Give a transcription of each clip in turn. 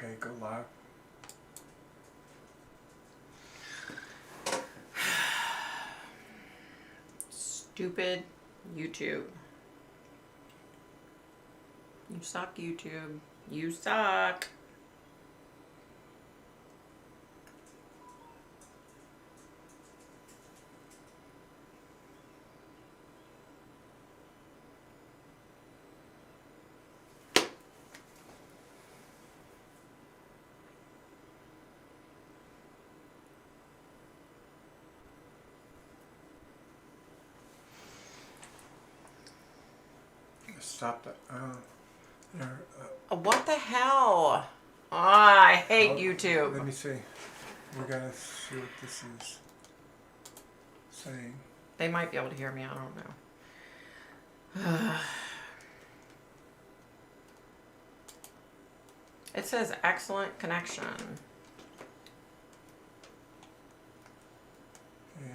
Okay, go live. Stupid YouTube. You suck, YouTube. You suck. Stop that. What the hell? I hate YouTube. Let me see. We gotta see what this is saying. They might be able to hear me. I don't know. It says excellent connection. Yeah.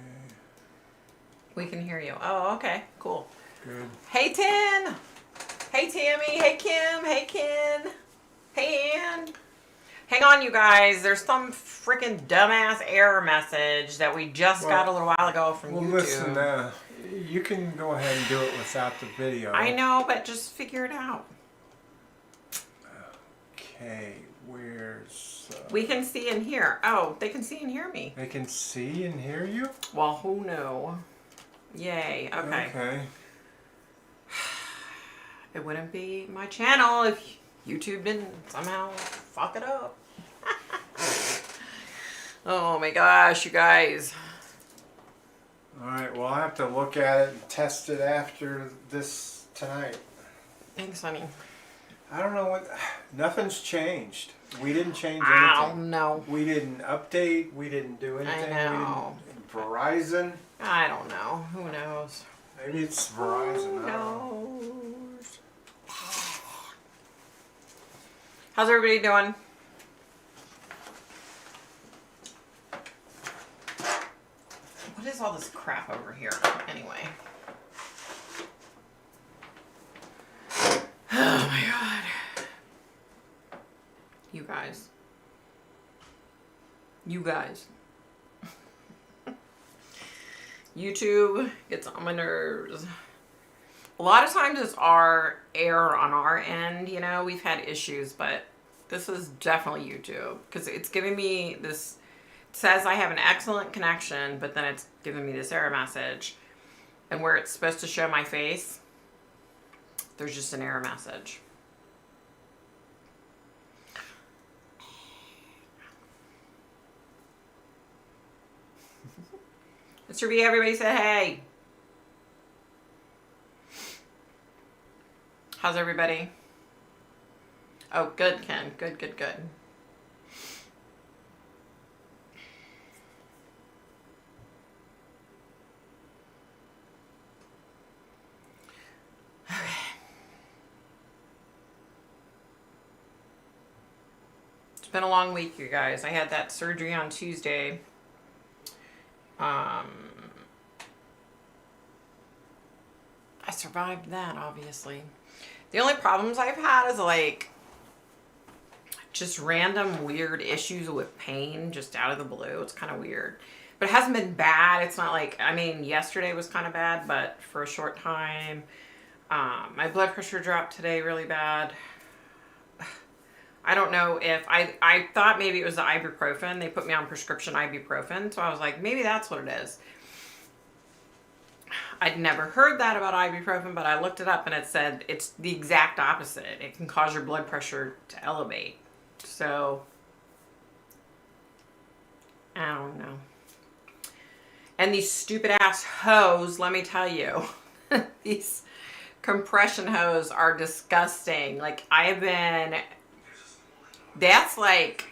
We can hear you. Oh, okay. Cool. Good. Hey, Tin. Hey, Tammy. Hey, Kim. Hey, Ken. Hey, Ann. Hang on, you guys. There's some freaking dumbass error message that we just got a little while ago from YouTube. Listen, you can go ahead and do it without the video. I know, but just figure it out. Okay, where's... we can see and hear. Oh, they can see and hear me. They can see and hear you? Well, who knew? Yay. Okay. Okay. It wouldn't be my channel if YouTube didn't somehow fuck it up. Oh my gosh, you guys. Alright, well, I'll have to look at it and test it after this tonight. Thanks, honey. I don't know what... Nothing's changed. We didn't change anything. I don't know. We didn't update. We didn't do anything. I know. We didn't... Verizon? I don't know. Who knows? Maybe it's Verizon. Who knows? How's everybody doing? What is all this crap over here anyway? Oh my god. You guys. You guys. YouTube gets on my nerves. A lot of times it's our error on our end, you know, we've had issues, but this is definitely YouTube because it's giving me this, it says I have an excellent connection, but then it's giving me this error message. And where it's supposed to show my face, there's just an error message. Mr. B, everybody say hey. How's everybody? Oh, good, Ken. Good, good, good. Okay. It's been a long week, you guys. I had that surgery on Tuesday. I survived that, obviously. The only problems I've had is like just random weird issues with pain just out of the blue. It's kind of weird, but it hasn't been bad. It's not like, I mean, yesterday was kind of bad, but for a short time. My blood pressure dropped today really bad. I don't know if I thought maybe it was the ibuprofen. They put me on prescription ibuprofen. So I was like, maybe that's what it is. I'd never heard that about ibuprofen, but I looked it up and it said it's the exact opposite. It can cause your blood pressure to elevate. So, I don't know. And these stupid ass hose, let me tell you, these compression hose are disgusting. Like, I've been, that's like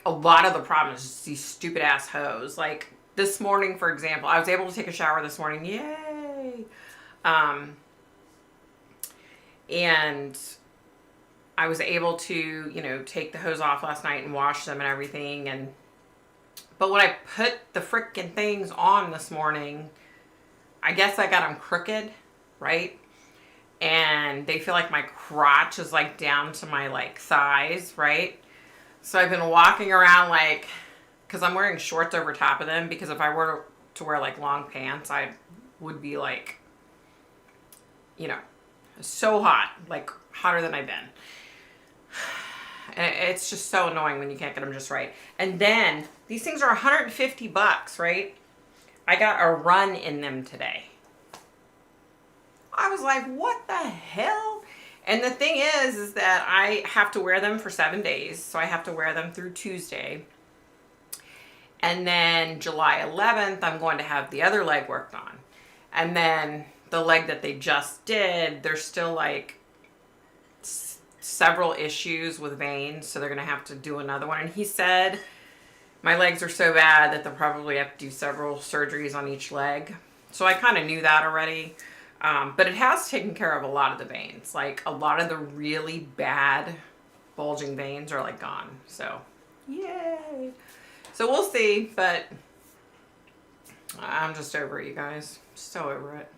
a lot of the problem is just these stupid ass hose. Like, this morning, for example, I was able to take a shower this morning. Yay! And I was able to, you know, take the hose off last night and wash them and everything. But when I put the frickin' things on this morning, I guess I got them crooked, right? and they feel like my crotch is like down to my like thighs, right? So I've been walking around like, because I'm wearing shorts over top of them, because if I were to wear like long pants, I would be like, you know, so hot, like hotter than I've been. And it's just so annoying when you can't get them just right. And then these things are $150, right? I got a run in them today. I was like, what the hell? And the thing is that I have to wear them for 7 days. So I have to wear them through Tuesday. And then July 11th, I'm going to have the other leg worked on. And then the leg that they just did, there's still like several issues with veins. So they're going to have to do another one. And he said, my legs are so bad that they'll probably have to do several surgeries on each leg. So I kind of knew that already. But it has taken care of a lot of the veins. Like a lot of the really bad bulging veins are like gone. So yay. So we'll see, but I'm just over it, you guys. So over it.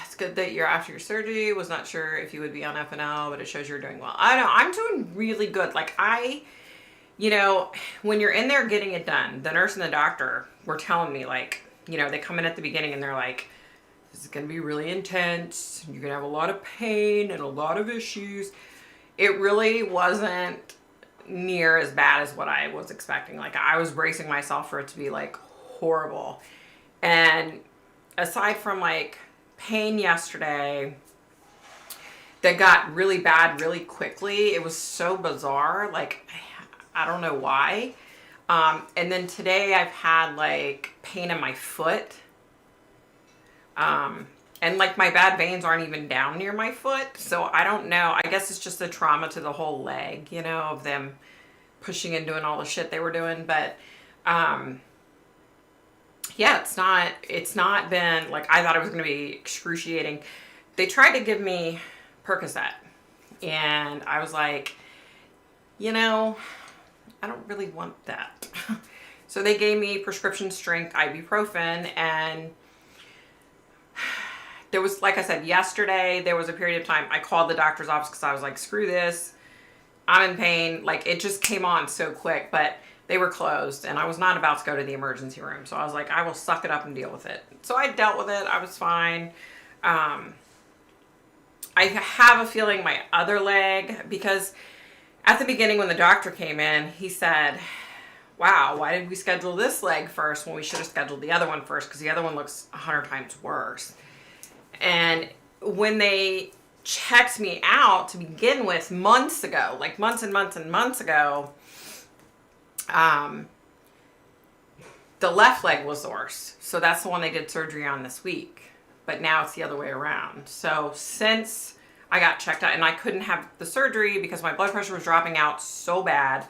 It's good that you're after your surgery. Was not sure if you would be on FNL, but it shows you're doing well. I know, I'm doing really good. Like you know, when you're in there getting it done, the nurse and the doctor were telling me like, you know, they come in at the beginning and they're like, this is going to be really intense. You're going to have a lot of pain and a lot of issues. It really wasn't near as bad as what I was expecting. Like I was bracing myself for it to be like horrible. And aside from like pain yesterday that got really bad really quickly, it was so bizarre. Like, I don't know why. And then today I've had like pain in my foot. And like my bad veins aren't even down near my foot. So I don't know. I guess it's just the trauma to the whole leg, you know, of them pushing and doing all the shit they were doing. But, yeah, it's not been like, I thought it was going to be excruciating. They tried to give me Percocet and I was like, you know, I don't really want that. So they gave me prescription strength ibuprofen, and there was, like I said, yesterday, there was a period of time I called the doctor's office because I was like, screw this. I'm in pain. Like it just came on so quick, but they were closed and I was not about to go to the emergency room. So I was like, I will suck it up and deal with it. So I dealt with it. I was fine. I have a feeling my other leg, because at the beginning when the doctor came in, he said, wow, why did we schedule this leg first when we should have scheduled the other one first? Because the other one looks 100 times worse. And when they checked me out to begin with months ago, like months and months and months ago, the left leg was the worst. So that's the one they did surgery on this week. But now it's the other way around. So since I got checked out, and I couldn't have the surgery because my blood pressure was dropping out so bad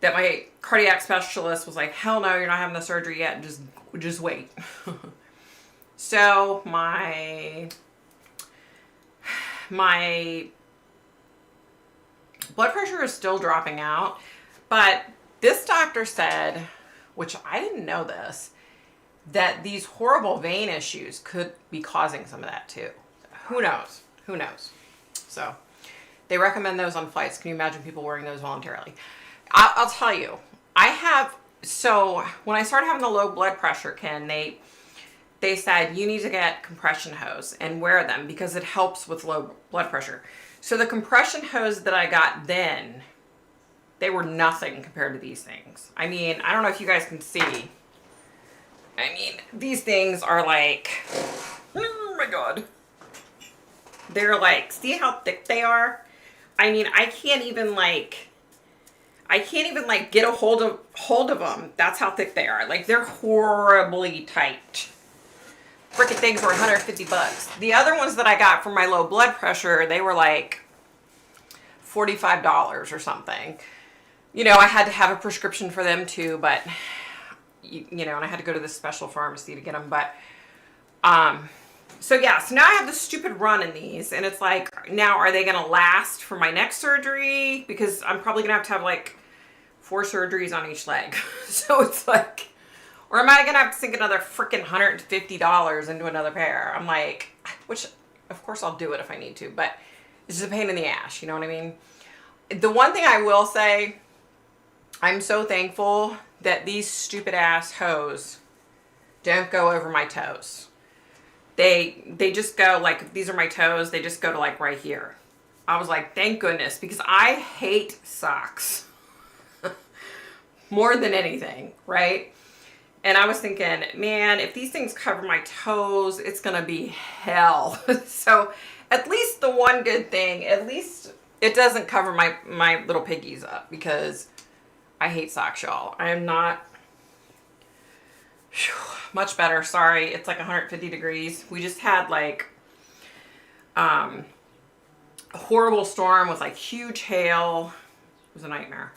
that my cardiac specialist was like, hell no, you're not having the surgery yet. Just wait. So my blood pressure is still dropping out, but this doctor said, which I didn't know this, that these horrible vein issues could be causing some of that too. Who knows? Who knows? So they recommend those on flights. Can you imagine people wearing those voluntarily? I'll tell you, so when I started having the low blood pressure, Ken, they said you need to get compression hose and wear them because it helps with low blood pressure. So the compression hose that I got then, they were nothing compared to these things. I mean, I don't know if you guys can see. I mean, these things are like, oh my God. They're like, see how thick they are? I mean, I can't even get a hold of them. That's how thick they are. Like, they're horribly tight. Freaking things were $150. The other ones that I got for my low blood pressure, they were like $45 or something. You know, I had to have a prescription for them too, but you know, and I had to go to this special pharmacy to get them. But so yeah, so now I have this stupid run in these, and it's like, now are they gonna last for my next surgery? Because I'm probably gonna have like 4 surgeries on each leg. So it's like, or am I gonna have to sink another freaking $150 into another pair? I'm like, which of course I'll do it if I need to, but it's just a pain in the ass, you know what I mean? The one thing I will say, I'm so thankful that these stupid ass hose don't go over my toes. They just go like, these are my toes, they just go to like right here. I was like, thank goodness, because I hate socks more than anything, right? And I was thinking, man, if these things cover my toes, it's gonna be hell. So at least the one good thing, at least it doesn't cover my little piggies up, because I hate socks, y'all. I am not much better. Sorry, it's like 150 degrees. We just had like a horrible storm with like huge hail. It was a nightmare.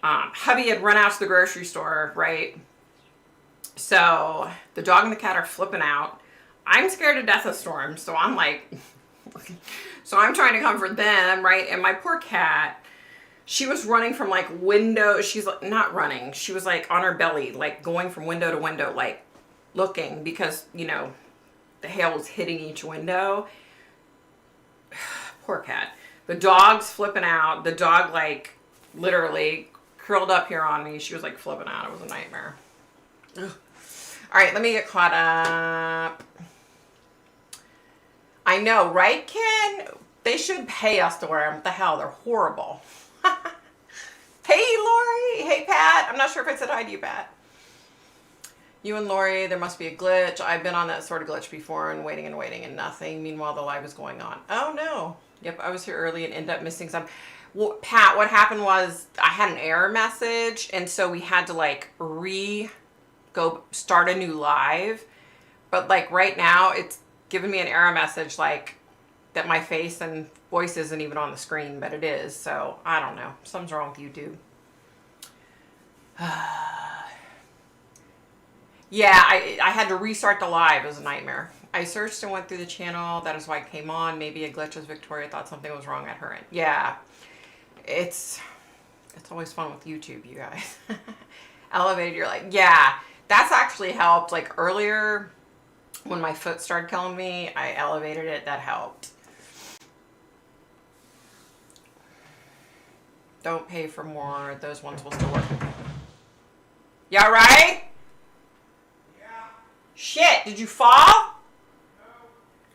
Hubby had run out to the grocery store, right? So the dog and the cat are flipping out. I'm scared to death of storms, so I'm like, so I'm trying to comfort them, right? And my poor cat, she was running from like window. She's not running. She was like on her belly, like going from window to window, like looking, because, you know, the hail was hitting each window. Poor cat. The dog's flipping out. The dog like literally curled up here on me. She was like flipping out. It was a nightmare. Ugh. All right, let me get caught up. I know, right, Ken? They should pay us to wear them. What the hell? They're horrible. Hey, Lori. Hey, Pat. I'm not sure if I said hi to you, Pat. You and Lori, there must be a glitch. I've been on that sort of glitch before and waiting and nothing. Meanwhile, the live is going on. Oh, no. Yep, I was here early and ended up missing some. Well, Pat, what happened was I had an error message, and so we had to like go start a new live. But like right now, it's giving me an error message like that my face and voice isn't even on the screen, but it is. So I don't know. Something's wrong with YouTube. Yeah, I had to restart the live. It was a nightmare. I searched and went through the channel. That is why I came on. Maybe a glitch was Victoria thought something was wrong at her end. Yeah, it's always fun with YouTube, you guys. Elevated, you're like, yeah, that's actually helped. Like earlier when my foot started killing me, I elevated it. That helped. Don't pay for more. Those ones will still work. Yeah, right? Yeah. Shit, did you fall? No.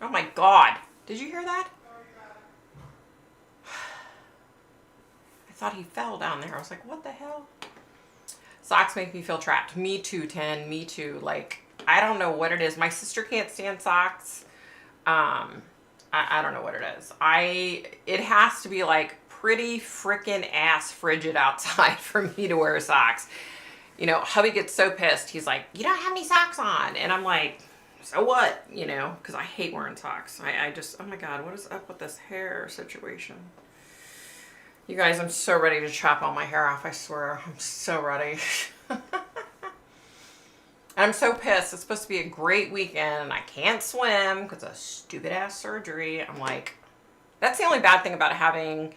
Oh my God. Did you hear that? No, you got it. I thought he fell down there. I was like, what the hell? Socks make me feel trapped. Me too, 10. Me too. Like, I don't know what it is. My sister can't stand socks. I don't know what it is. It has to be like pretty freaking ass frigid outside for me to wear socks. You know, hubby gets so pissed. He's like, you don't have any socks on. And I'm like, so what? You know, because I hate wearing socks. I just, oh my God, what is up with this hair situation? You guys, I'm so ready to chop all my hair off, I swear. I'm so ready. And I'm so pissed. It's supposed to be a great weekend and I can't swim because of stupid ass surgery. I'm like, that's the only bad thing about having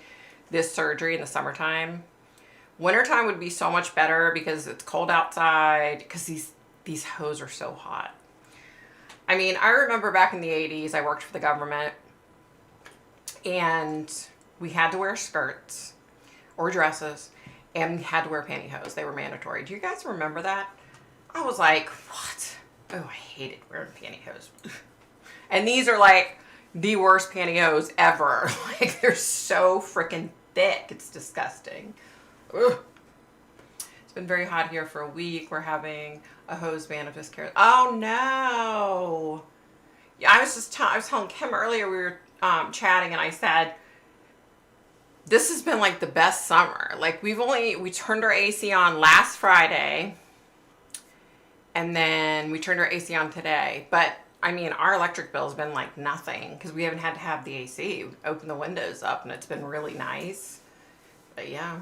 this surgery in the summertime. Wintertime would be so much better because it's cold outside, because these hose are so hot. I mean, I remember back in the 80s, I worked for the government and we had to wear skirts or dresses and we had to wear pantyhose. They were mandatory. Do you guys remember that? I was like, what? Oh, I hated wearing pantyhose. And these are like the worst pantyhose ever. Like, they're so freaking thick. It's disgusting. Ugh. It's been very hot here for a week. We're having a hose ban of miscarriage. Oh no! Yeah, I was telling Kim earlier. We were chatting, and I said, "This has been like the best summer. Like we turned our AC on last Friday, and then we turned our AC on today. But I mean, our electric bill has been like nothing because we haven't had to have the AC. Open the windows up, and it's been really nice. But yeah."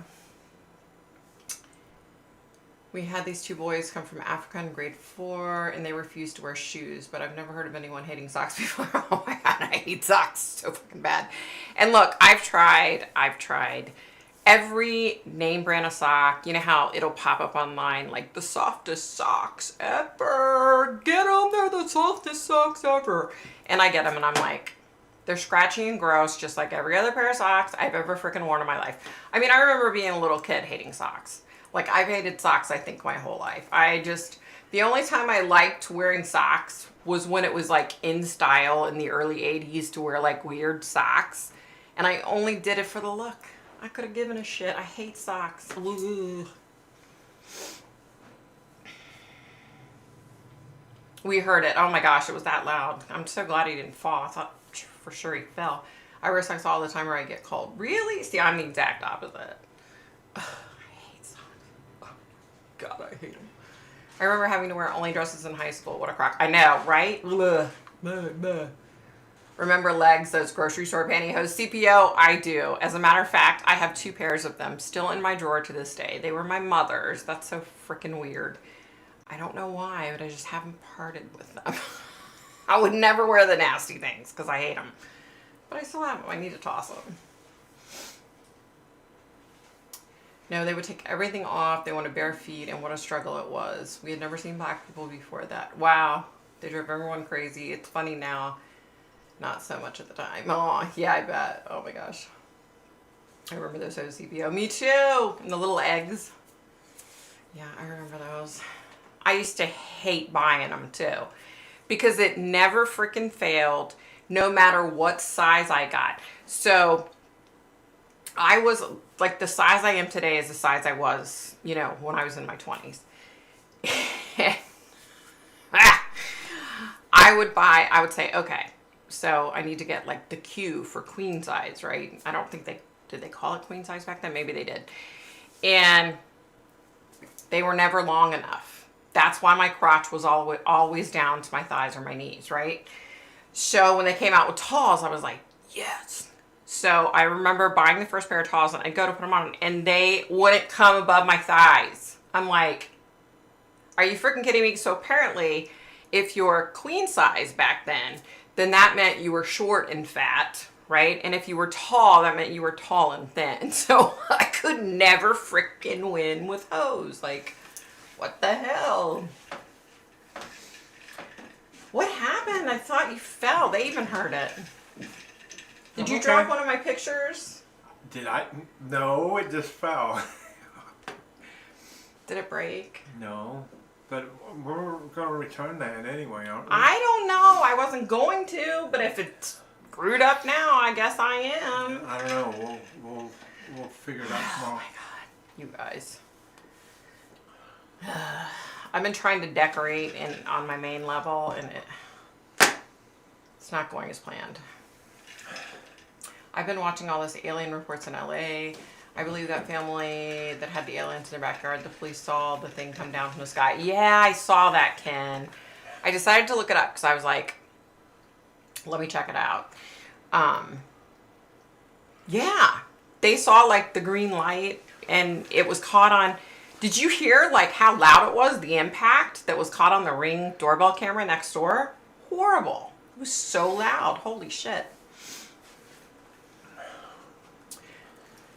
We had these two boys come from Africa in grade 4 and they refused to wear shoes, but I've never heard of anyone hating socks before. Oh my God, I hate socks so fucking bad. And look, I've tried every name brand of sock. You know how it'll pop up online, like the softest socks ever. Get on there, the softest socks ever. And I get them and I'm like, they're scratchy and gross, just like every other pair of socks I've ever freaking worn in my life. I mean, I remember being a little kid hating socks. Like, I've hated socks, I think, my whole life. The only time I liked wearing socks was when it was like in style in the early 80s to wear like weird socks. And I only did it for the look. I could have given a shit. I hate socks. Ooh. We heard it. Oh my gosh, it was that loud. I'm so glad he didn't fall. I thought for sure he fell. I wear socks all the time or I get cold. Really? See, I'm the exact opposite. Ugh, I hate socks. Oh, God, I hate them. I remember having to wear only dresses in high school. What a crock. I know, right? Ugh. Remember legs, those grocery store pantyhose? CPO, I do. As a matter of fact, I have 2 pairs of them still in my drawer to this day. They were my mother's. That's so freaking weird. I don't know why, but I just haven't parted with them. I would never wear the nasty things because I hate them. But I still have them. I need to toss them. No, they would take everything off. They wanted bare feet, and what a struggle it was. We had never seen black people before that. Wow. They drove everyone crazy. It's funny now. Not so much at the time. Oh, yeah, I bet. Oh my gosh. I remember those OCPO. Me too. And the little eggs. Yeah, I remember those. I used to hate buying them too. Because it never freaking failed, no matter what size I got. So I was like, the size I am today is the size I was, you know, when I was in my 20s. I would say, okay, so I need to get like the Q for queen size, right? I don't think did they call it queen size back then? Maybe they did. And they were never long enough. That's why my crotch was always down to my thighs or my knees, right? So when they came out with talls, I was like, yes. So I remember buying the first pair of talls and I'd go to put them on and they wouldn't come above my thighs. I'm like, are you freaking kidding me? So apparently if you're queen size back then that meant you were short and fat, right? And if you were tall, that meant you were tall and thin. So I could never freaking win with hose. Like, what the hell? What happened? I thought you fell. They even heard it. Did you drop one of my pictures? Did I? No, it just fell. Did it break? No, but we're going to return that anyway, aren't we? I don't know. I wasn't going to, but if it's screwed up now, I guess I am. I don't know. We'll figure it out tomorrow. Oh my God, you guys. I've been trying to decorate on my main level, and it's not going as planned. I've been watching all this alien reports in LA. I believe that family that had the aliens in their backyard, the police saw the thing come down from the sky. Yeah, I saw that, Ken. I decided to look it up because I was like, let me check it out. Yeah, they saw like the green light and it was caught on. Did you hear like how loud it was? The impact that was caught on the Ring doorbell camera next door? Horrible. It was so loud. Holy shit.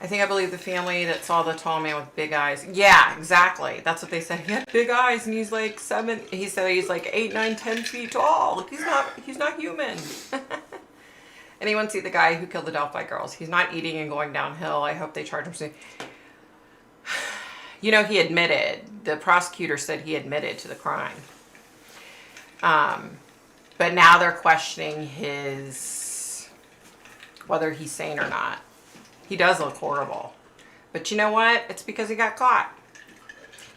I believe the family that saw the tall man with big eyes. Yeah, exactly. That's what they said. He had big eyes and he's like he said he's like 8, 9, 10 feet tall. He's not human. Anyone see the guy who killed the Delphi girls? He's not eating and going downhill. I hope they charge him soon. You know, he admitted. The prosecutor said he admitted to the crime. But now they're questioning whether he's sane or not. He does look horrible. But you know what? It's because he got caught.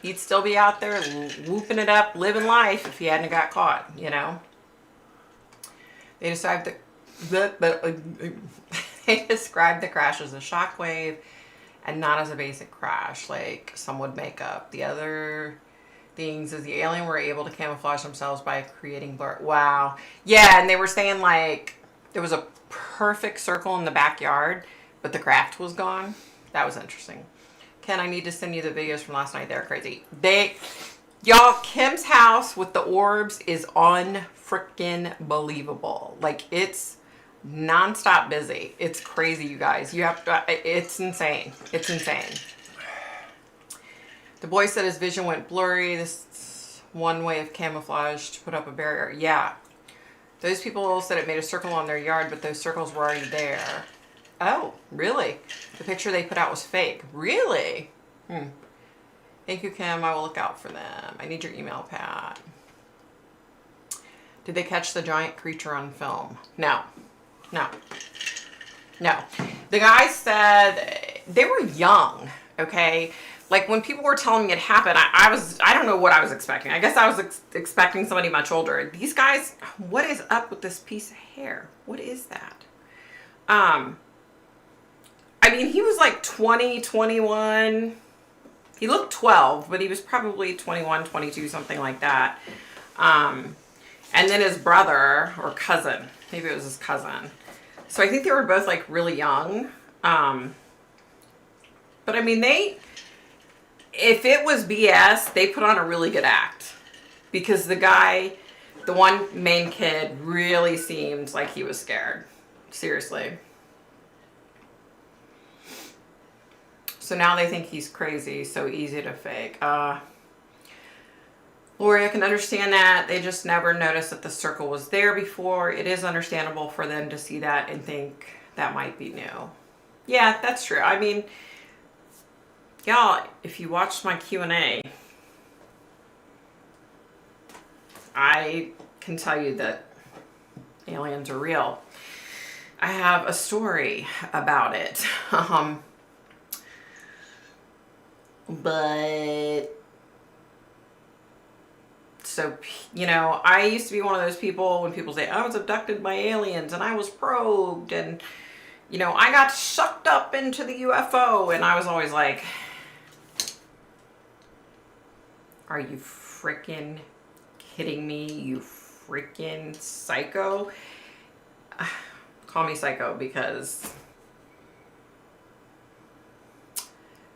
He'd still be out there whooping it up, living life if he hadn't got caught, you know? They described the crash as a shockwave and not as a basic crash like some would make up. The other things is the alien were able to camouflage themselves by creating blur. Wow. Yeah, and they were saying like there was a perfect circle in the backyard, but the craft was gone. That was interesting. Ken, I need to send you the videos from last night. They're crazy. Y'all, Kim's house with the orbs is unfreaking believable. Like, it's nonstop busy. It's crazy, you guys. It's insane. It's insane. The boy said his vision went blurry. This is one way of camouflage to put up a barrier. Yeah. Those people said it made a circle on their yard, but those circles were already there. Oh, really? The picture they put out was fake. Really? Thank you, Kim. I will look out for them. I need your email, Pat. Did they catch the giant creature on film? No. No. No. The guy said they were young, okay? Like, when people were telling me it happened, I don't know what I was expecting. I guess I was expecting somebody much older. These guys, what is up with this piece of hair? What is that? I mean, he was like 20, 21. He looked 12, but he was probably 21, 22, something like that. And then his brother or cousin, maybe it was his cousin. So I think they were both like really young. But I mean, if it was BS, they put on a really good act, because the guy, the one main kid, really seemed like he was scared. Seriously. So now they think he's crazy, so easy to fake. Lori, I can understand that. They just never noticed that the circle was there before. It is understandable for them to see that and think that might be new. Yeah, that's true. I mean, y'all, if you watched my Q&A, I can tell you that aliens are real. I have a story about it. But so, you know, I used to be one of those people when people say I was abducted by aliens and I was probed and, you know, I got sucked up into the UFO, and I was always like, are you freaking kidding me? You freaking psycho? Call me psycho, because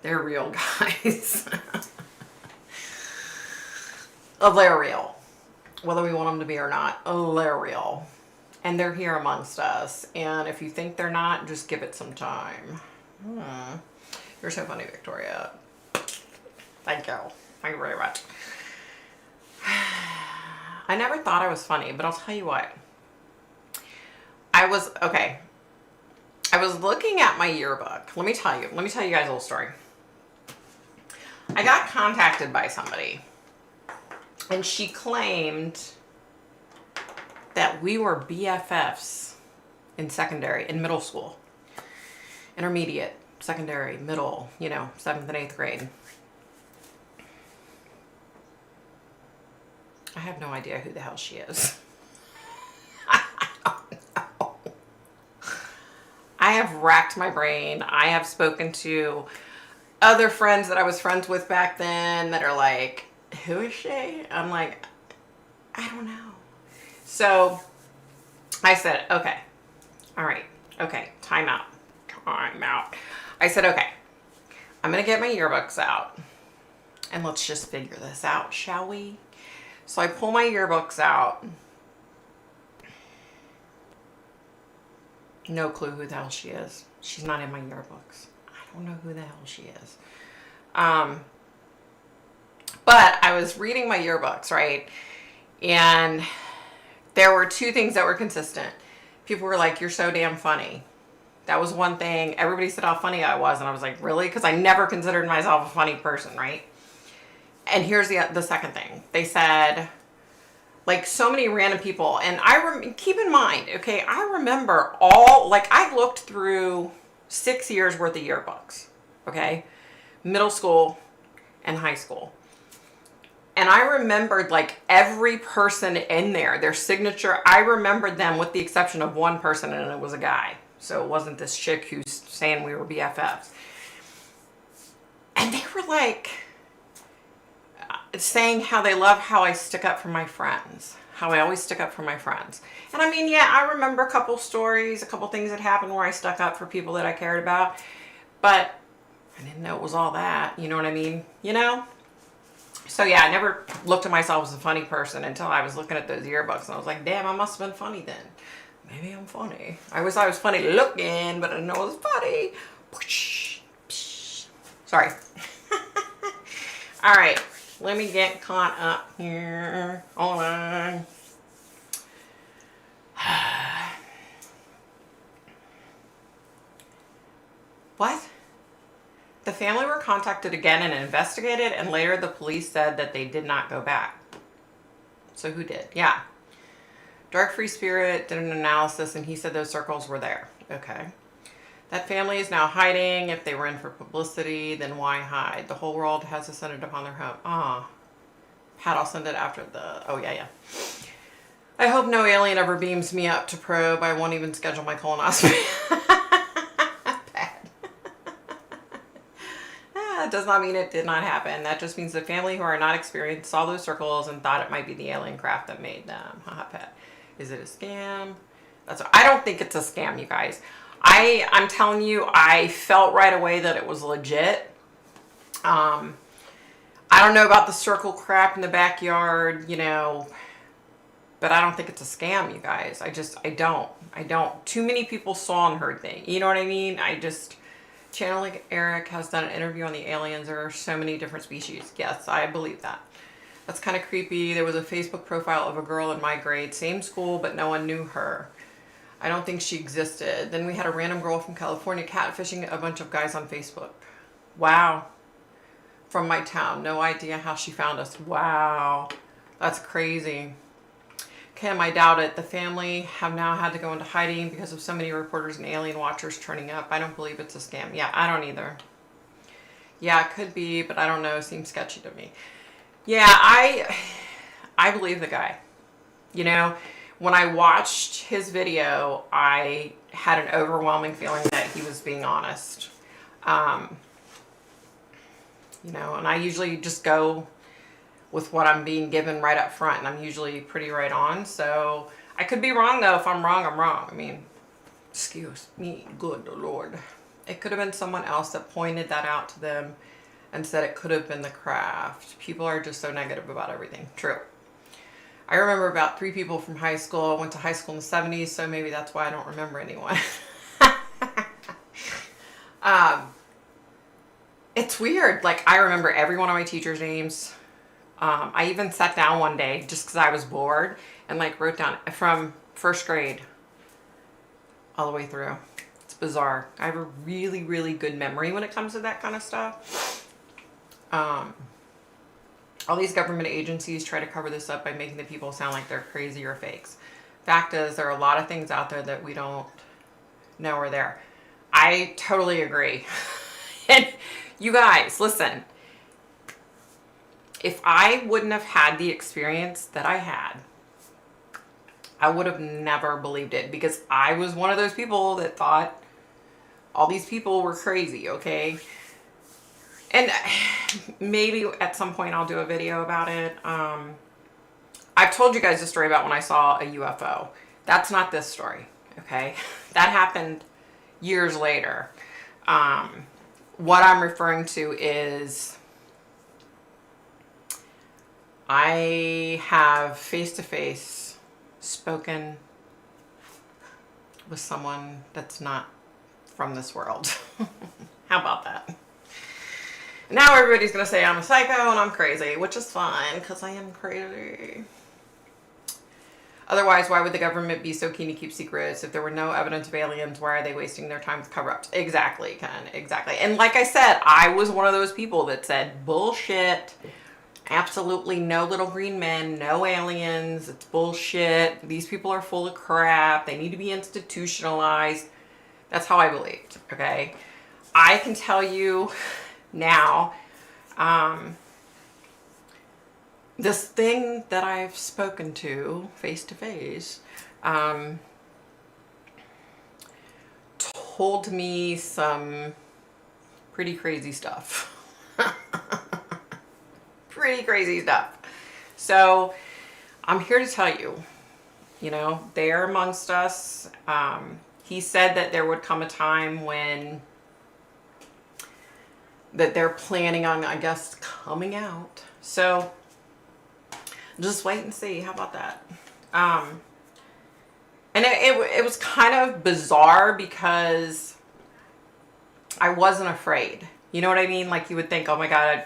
they're real, guys. Oh, they're real. Whether we want them to be or not, oh, they're real. And they're here amongst us. And if you think they're not, just give it some time. You're so funny, Victoria. Thank you. Thank you very much. I never thought I was funny, but I'll tell you what. I was looking at my yearbook. Let me tell you guys a little story. I got contacted by somebody, and she claimed that we were BFFs in middle school, intermediate, secondary, middle, 7th and 8th grade. I have no idea who the hell she is. I don't know. I have racked my brain. I have spoken to other friends that I was friends with back then that are like, who is she? I'm like, I don't know. So I said, okay, all right, okay, time out. I said, okay, I'm going to get my yearbooks out and let's just figure this out, shall we? So I pull my yearbooks out. No clue who the hell she is. She's not in my yearbooks. I don't know who the hell she is. But I was reading my yearbooks, right? And there were two things that were consistent. People were like, you're so damn funny. That was one thing. Everybody said how funny I was. And I was like, really? Because I never considered myself a funny person, right? And here's the second thing. They said, like, so many random people. And keep in mind, okay, I remember I looked through 6 years worth of yearbooks, okay? Middle school and high school. And I remembered like every person in there, their signature. I remembered them with the exception of one person, and it was a guy. So it wasn't this chick who's saying we were BFFs. And they were like saying how they love how I stick up for my friends. How I always stick up for my friends. And I mean, yeah, I remember a couple stories, a couple things that happened where I stuck up for people that I cared about. But I didn't know it was all that. You know what I mean? So yeah, I never looked at myself as a funny person until I was looking at those yearbooks, and I was like, damn, I must have been funny then. Maybe I'm funny. I always thought I was funny looking, but I didn't know it was funny. Sorry. All right, let me get caught up here. Hold on. What? The family were contacted again and investigated, and later the police said that they did not go back. So who did? Yeah. Dark Free Spirit did an analysis, and he said those circles were there. Okay. That family is now hiding. If they were in for publicity, then why hide? The whole world has descended upon their home. Pat, I'll send it after the... Oh, yeah. I hope no alien ever beams me up to probe. I won't even schedule my colonoscopy. Pat. That does not mean it did not happen. That just means the family who are not experienced saw those circles and thought it might be the alien craft that made them. Haha, Pat. Is it a scam? I don't think it's a scam, you guys. I'm telling you, I felt right away that it was legit. I don't know about the circle crap in the backyard, but I don't think it's a scam, you guys. I don't. Too many people saw and heard things. You know what I mean? Channeling Eric has done an interview on the aliens. There are so many different species. Yes, I believe that. That's kind of creepy. There was a Facebook profile of a girl in my grade, same school, but no one knew her. I don't think she existed. Then we had a random girl from California catfishing a bunch of guys on Facebook. Wow. From my town. No idea how she found us. Wow. That's crazy. Kim, I doubt it. The family have now had to go into hiding because of so many reporters and alien watchers turning up. I don't believe it's a scam. Yeah, I don't either. Yeah, it could be, but I don't know. It seems sketchy to me. Yeah, I believe the guy. When I watched his video, I had an overwhelming feeling that he was being honest. And I usually just go with what I'm being given right up front, and I'm usually pretty right on. So I could be wrong, though. If I'm wrong, I'm wrong. I mean, excuse me, good Lord. It could have been someone else that pointed that out to them and said it could have been the craft. People are just so negative about everything. True. I remember about 3 people from high school. I went to high school in the 70s, so maybe that's why I don't remember anyone. It's weird. Like, I remember every one of my teachers' names. I even sat down one day just because I was bored and wrote down from first grade all the way through. It's bizarre. I have a really, really good memory when it comes to that kind of stuff. All these government agencies try to cover this up by making the people sound like they're crazy or fakes. Fact is, there are a lot of things out there that we don't know are there. I totally agree. And you guys, listen. If I wouldn't have had the experience that I had, I would have never believed it, because I was one of those people that thought all these people were crazy, okay? And maybe at some point I'll do a video about it. I've told you guys the story about when I saw a UFO. That's not this story, okay? That happened years later. What I'm referring to is I have face-to-face spoken with someone that's not from this world. How about that? Now everybody's going to say I'm a psycho and I'm crazy, which is fine because I am crazy. Otherwise, why would the government be so keen to keep secrets? If there were no evidence of aliens, why are they wasting their time with cover-ups? Exactly, Ken, exactly. And like I said, I was one of those people that said, bullshit. Absolutely no little green men, no aliens. It's bullshit. These people are full of crap. They need to be institutionalized. That's how I believed, okay? I can tell you now, this thing that I've spoken to face to face told me some pretty crazy stuff. Pretty crazy stuff. So I'm here to tell you, they're amongst us. He said that there would come a time when that they're planning on, I guess, coming out. So just wait and see. How about that? And it was kind of bizarre because I wasn't afraid. You know what I mean? Like, you would think, oh my God,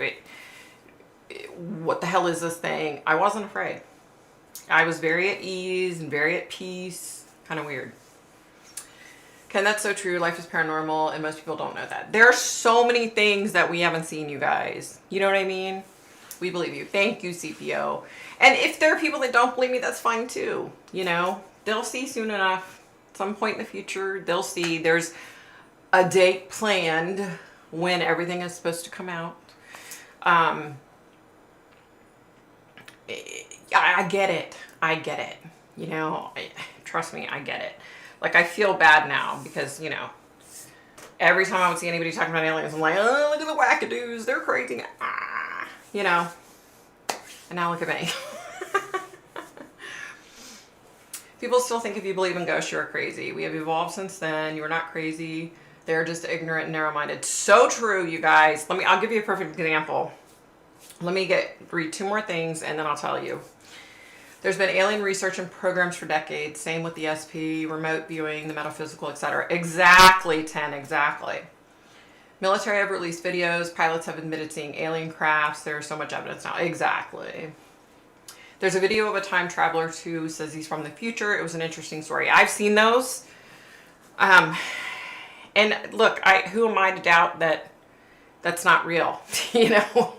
what the hell is this thing? I wasn't afraid. I was very at ease and very at peace. Kind of weird. Ken, that's so true. Life is paranormal, and most people don't know that. There are so many things that we haven't seen, you guys. You know what I mean? We believe you. Thank you, CPO. And if there are people that don't believe me, that's fine too. You know, they'll see soon enough. At some point in the future, they'll see. There's a date planned when everything is supposed to come out. I get it. I get it. You know, trust me, I get it. Like, I feel bad now because, you know, every time I would see anybody talking about aliens, I'm like, oh, look at the wackadoos. They're crazy. Ah, you know. And now look at me. People still think if you believe in ghosts, you're crazy. We have evolved since then. You are not crazy. They're just ignorant and narrow-minded. So true, you guys. I'll give you a perfect example. Let me read two more things and then I'll tell you. There's been alien research and programs for decades. Same with the SP, remote viewing, the metaphysical, etc. Exactly, 10, exactly. Military have released videos. Pilots have admitted seeing alien crafts. There's so much evidence now. Exactly. There's a video of a time traveler who says he's from the future. It was an interesting story. I've seen those. And look, who am I to doubt that that's not real? You know?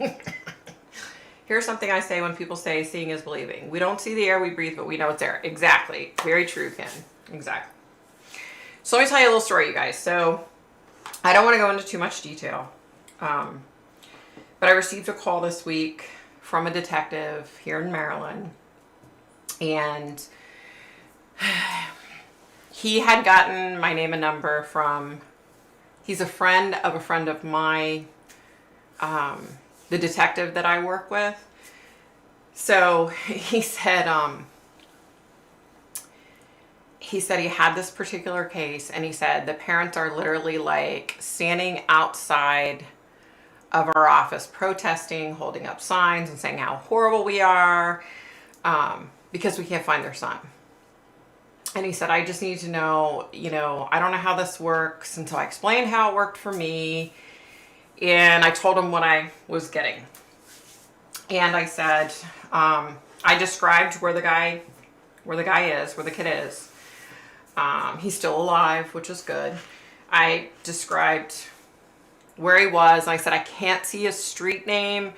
Here's something I say when people say seeing is believing. We don't see the air we breathe, but we know it's there. Exactly. Very true, Ken. Exactly. So let me tell you a little story, you guys. So I don't want to go into too much detail. But I received a call this week from a detective here in Maryland. And he had gotten my name and number from, he's a friend of my, the detective that I work with. So he said he had this particular case, and he said the parents are literally like standing outside of our office protesting, holding up signs and saying how horrible we are, because we can't find their son. And he said, I just need to know, you know, I don't know how this works. And so I explained how it worked for me. And I told him what I was getting. And I said, I described where the kid is. He's still alive, which is good. I described where he was. I said, I can't see his street name,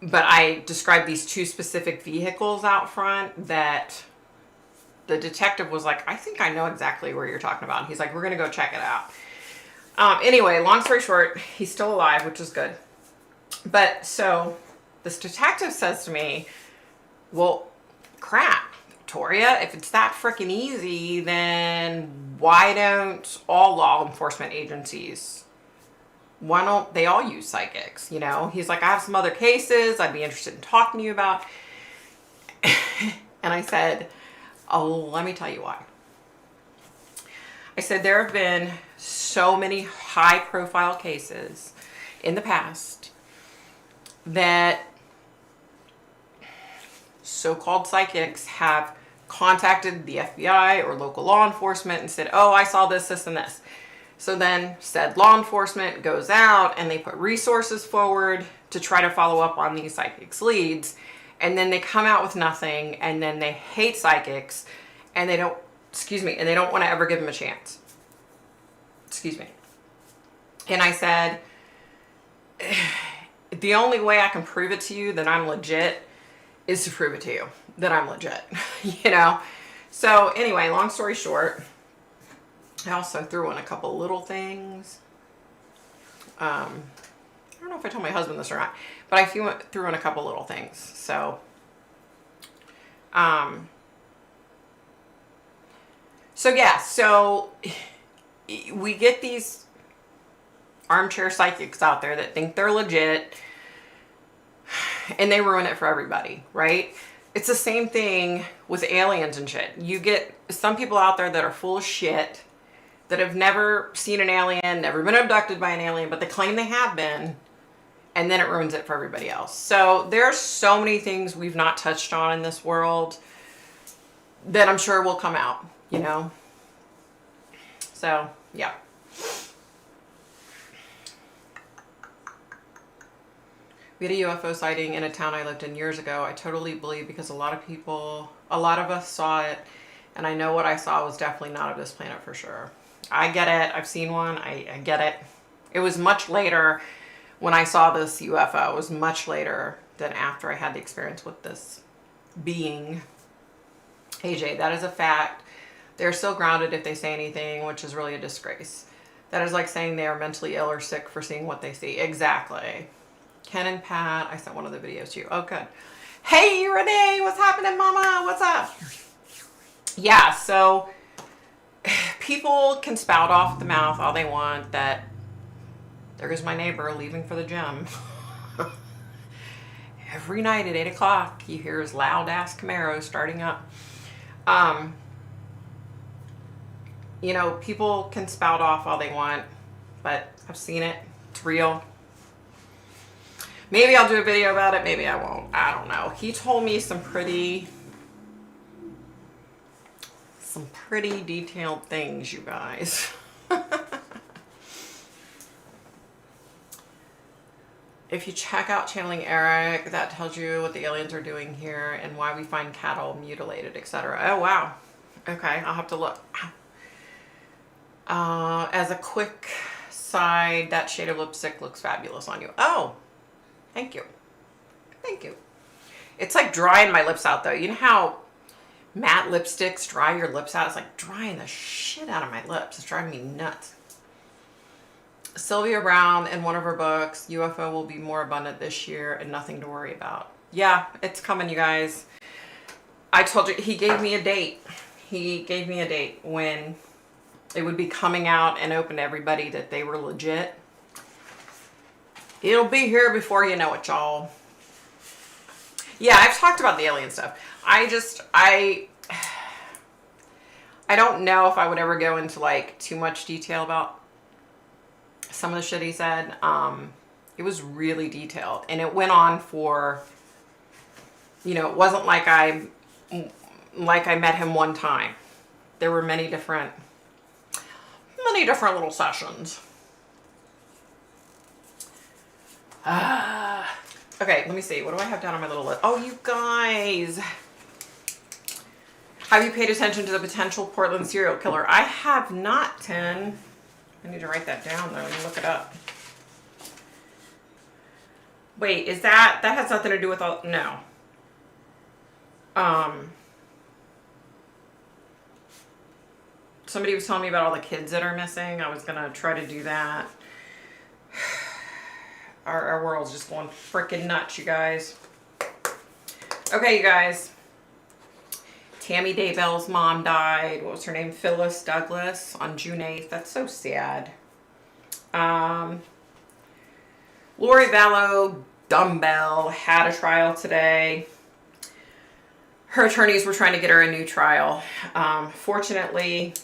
but I described these two specific vehicles out front that the detective was like, I think I know exactly where you're talking about. And he's like, we're going to go check it out. Anyway, long story short, he's still alive, which is good. But so this detective says to me, well, crap, Victoria, if it's that freaking easy, then why don't all law enforcement agencies, why don't they all use psychics? You know, he's like, I have some other cases I'd be interested in talking to you about. And I said, oh, let me tell you why. I said, there have been so many high profile cases in the past that so-called psychics have contacted the FBI or local law enforcement and said, oh, I saw this, this, and this. So then said law enforcement goes out and they put resources forward to try to follow up on these psychics' leads. And then they come out with nothing, and then they hate psychics, and they don't, and they don't want to ever give them a chance. And I said, the only way I can prove it to you that I'm legit is to prove it to you that I'm legit, you know? So anyway, long story short, I also threw in a couple little things. I don't know if I told my husband this or not, but I threw in a couple little things. So, so we get these armchair psychics out there that think they're legit, and they ruin it for everybody, right? It's the same thing with aliens and shit. You get some people out there that are full of shit, that have never seen an alien, never been abducted by an alien, but they claim they have been, and then it ruins it for everybody else. So there's so many things we've not touched on in this world that I'm sure will come out, you know? So, yeah. We had a UFO sighting in a town I lived in years ago. I totally believe because a lot of us saw it, and I know what I saw was definitely not of this planet for sure. I get it. I've seen one. I get it. It was much later when I saw this UFO. It was much later than after I had the experience with this being. AJ, that is a fact. They're still grounded if they say anything, which is really a disgrace. That is like saying they are mentally ill or sick for seeing what they see. Exactly. Ken and Pat, I sent one of the videos to you. Oh, good. Hey, Renee, what's happening, mama? What's up? Yeah, so people can spout off the mouth all they want that there goes my neighbor leaving for the gym. Every night at 8 o'clock, you hear his loud ass Camaro starting up. You know, people can spout off all they want, but I've seen it. It's real. Maybe I'll do a video about it. Maybe I won't. I don't know. He told me some pretty detailed things, you guys. If you check out Channeling Eric, that tells you what the aliens are doing here and why we find cattle mutilated, etc. Oh, wow. Okay, I'll have to look. As a quick side, that shade of lipstick looks fabulous on you. Oh, thank you. Thank you. It's like drying my lips out, though. You know how matte lipsticks dry your lips out? It's like drying the shit out of my lips. It's driving me nuts. Sylvia Brown, in one of her books, UFO will be more abundant this year and nothing to worry about. Yeah, it's coming, you guys. I told you, he gave me a date. He gave me a date when it would be coming out and open to everybody that they were legit. It'll be here before you know it, y'all. Yeah, I've talked about the alien stuff. I don't know if I would ever go into like too much detail about some of the shit he said. It was really detailed, and it went on for, you know, it wasn't like I met him one time. There were many different little sessions. Okay, let me see. What do I have down on my little list? Oh, you guys. Have you paid attention to the potential Portland serial killer? I have not, Ten. I need to write that down, though. Let me look it up. Wait, is that has nothing to do with all... No. Somebody was telling me about all the kids that are missing. I was going to try to do that. Our world's just going freaking nuts, you guys. Okay, you guys. Tammy Daybell's mom died. What was her name? Phyllis Douglas on June 8th. That's so sad. Lori Vallow Dumbbell had a trial today. Her attorneys were trying to get her a new trial. Fortunately,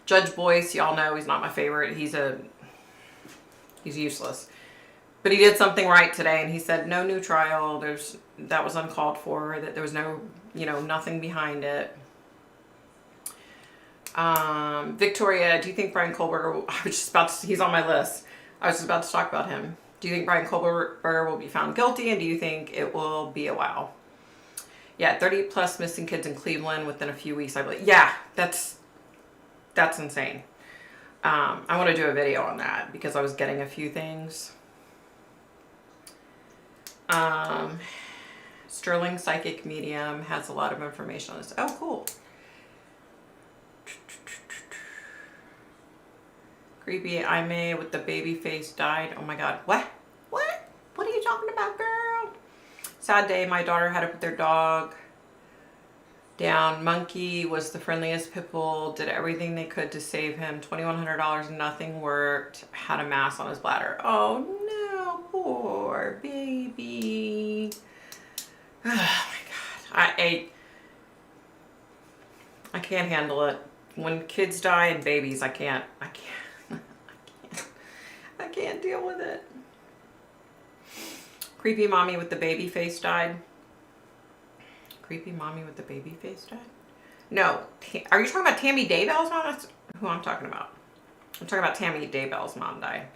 Judge Boyce, y'all know he's not my favorite. He's useless. But he did something right today, and he said no new trial. That was uncalled for. That there was no, nothing behind it. Victoria, do you think Brian Kohlberger? He's on my list. I was just about to talk about him. Do you think Brian Kohlberger will be found guilty, and do you think it will be a while? Yeah, 30 plus missing kids in Cleveland within a few weeks, I believe. Yeah, that's insane. I want to do a video on that because I was getting a few things. Sterling Psychic Medium has a lot of information on this. Oh, cool. Creepy Aime with the baby face died. Oh my god. What? What? What are you talking about, girl? Sad day. My daughter had to put their dog down. Monkey was the friendliest pit bull. Did everything they could to save him. $2,100. Nothing worked. Had a mass on his bladder. Oh no. Poor baby. Oh my god. I can't handle it. When kids die and babies, I can't deal with it. Creepy mommy with the baby face died. Creepy mommy with the baby face died? No. Are you talking about Tammy Daybell's mom? That's who I'm talking about. I'm talking about Tammy Daybell's mom died.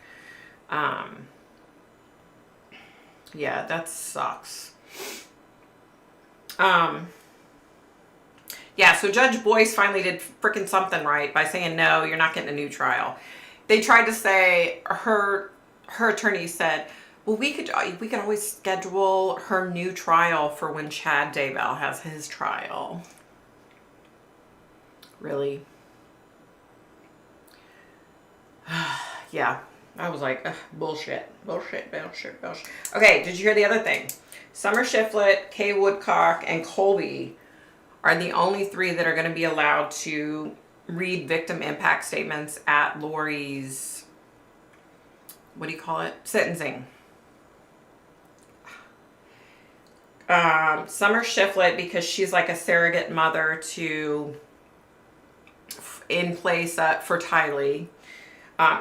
Yeah, that sucks. Yeah, so Judge Boyce finally did freaking something right by saying, no, you're not getting a new trial. They tried to say, her attorney said, well, we could always schedule her new trial for when Chad Daybell has his trial. Really? Yeah, I was like, ugh, bullshit. Okay, did you hear the other thing? Summer Shiflett, Kay Woodcock, and Colby are the only 3 that are going to be allowed to read victim impact statements at Lori's, what do you call it? Sentencing. Summer Shiflett, because she's like a surrogate mother in place for Tylee.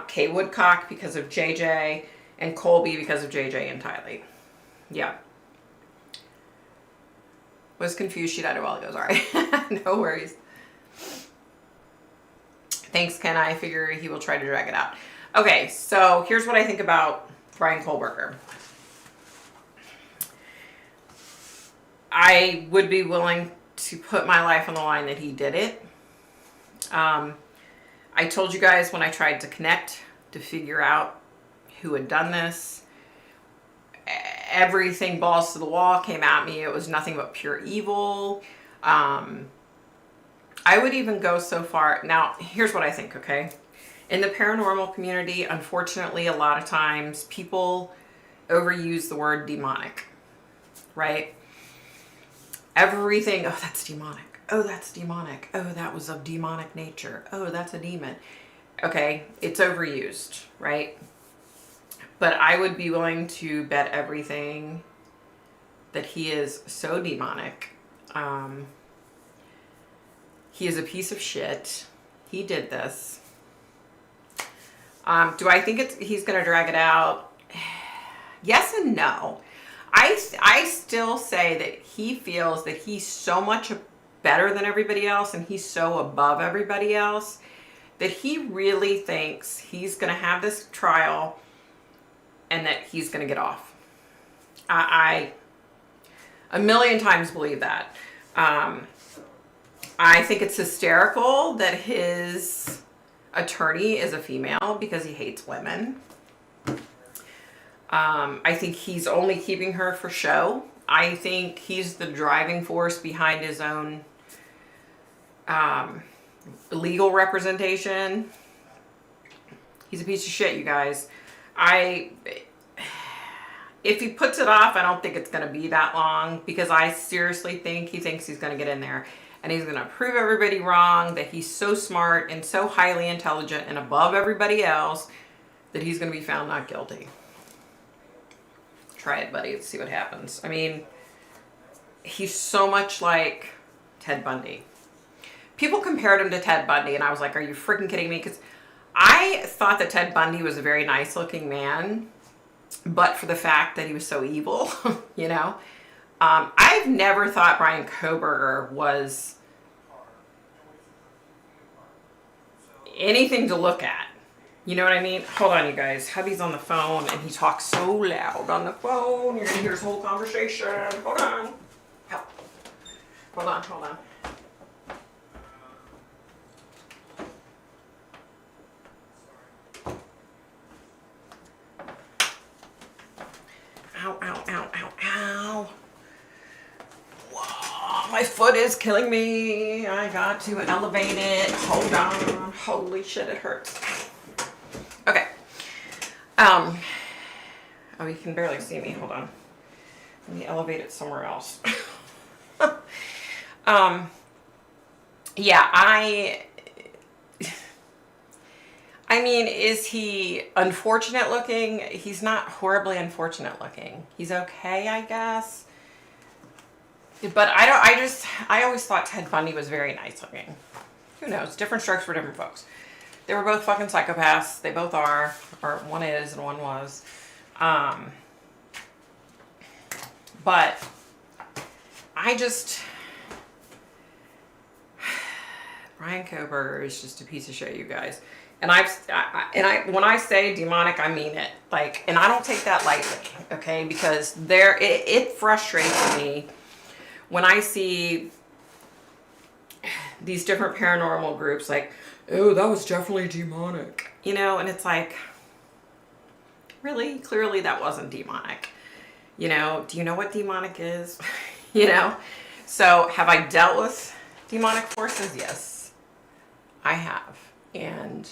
Kay Woodcock because of JJ, and Colby because of JJ and Tylee. Yeah. Was confused. She died a while ago. Sorry. No worries. Thanks, Ken. I figure he will try to drag it out. Okay, so here's what I think about Brian Kohlberger. I would be willing to put my life on the line that he did it. I told you guys when I tried to connect to figure out who had done this, everything balls to the wall came at me. It was nothing but pure evil. I would even go so far. Now, here's what I think, okay? In the paranormal community, unfortunately, a lot of times people overuse the word demonic, right? Everything, oh, that's demonic. Oh, that's demonic. Oh, that was of demonic nature. Oh, that's a demon. Okay, it's overused, right? But I would be willing to bet everything that he is so demonic. He is a piece of shit. He did this. Do I think he's going to drag it out? Yes and no. I still say that he feels that he's so much better than everybody else and he's so above everybody else that he really thinks he's going to have this trial and that he's going to get off. I a million times believe that. I think it's hysterical that his attorney is a female because he hates women. I think he's only keeping her for show. I think he's the driving force behind his own legal representation. He's a piece of shit, you guys. If he puts it off, I don't think it's going to be that long because I seriously think he thinks he's going to get in there and he's going to prove everybody wrong, that he's so smart and so highly intelligent and above everybody else that he's going to be found not guilty. Try it, buddy. Let's see what happens. I mean, he's so much like Ted Bundy. People compared him to Ted Bundy and I was like, are you freaking kidding me? Because I thought that Ted Bundy was a very nice looking man, but for the fact that he was so evil, you know. I've never thought Brian Kohlberger was anything to look at. You know what I mean? Hold on, you guys. Hubby's on the phone and he talks so loud on the phone. You're gonna hear his whole conversation. Hold on. Help. Hold on, hold on. Ow, ow, ow, ow, ow. Whoa, my foot is killing me. I got to elevate it. Hold on. Holy shit, it hurts. Okay. Oh, you can barely see me. Hold on. Let me elevate it somewhere else. Yeah, I mean, is he unfortunate looking? He's not horribly unfortunate looking. He's okay, I guess. But I always thought Ted Bundy was very nice looking. Who knows? Different strokes for different folks. They were both fucking psychopaths. They both are. Or one is and one was. But Brian Kohlberger is just a piece of shit, you guys. And when I say demonic, I mean it. Like, and I don't take that lightly, okay? Because it frustrates me when I see these different paranormal groups like, oh, that was definitely demonic. You know, and it's like, really? Clearly that wasn't demonic. You know, do you know what demonic is? You know? So have I dealt with demonic forces? Yes, I have. And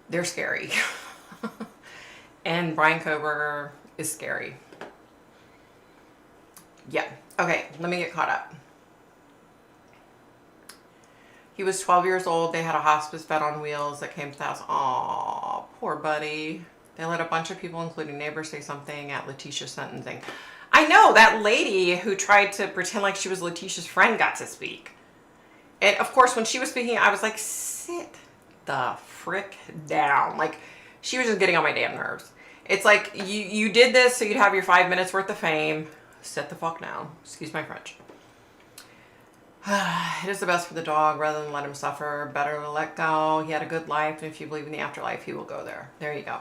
they're scary. And Brian Koberger is scary. Yeah. Okay, let me get caught up. He was 12 years old. They had a hospice bed on wheels that came to the house. Aw, poor buddy. They let a bunch of people, including neighbors, say something at Letitia's sentencing. I know, that lady who tried to pretend like she was Letitia's friend got to speak. And of course, when she was speaking, I was like, sit the frick down. Like, she was just getting on my damn nerves. It's like, you did this so you'd have your 5 minutes worth of fame. Sit the fuck down. Excuse my French. It is the best for the dog rather than let him suffer. Better to let go. He had a good life, and if you believe in the afterlife, he will go there. There you go.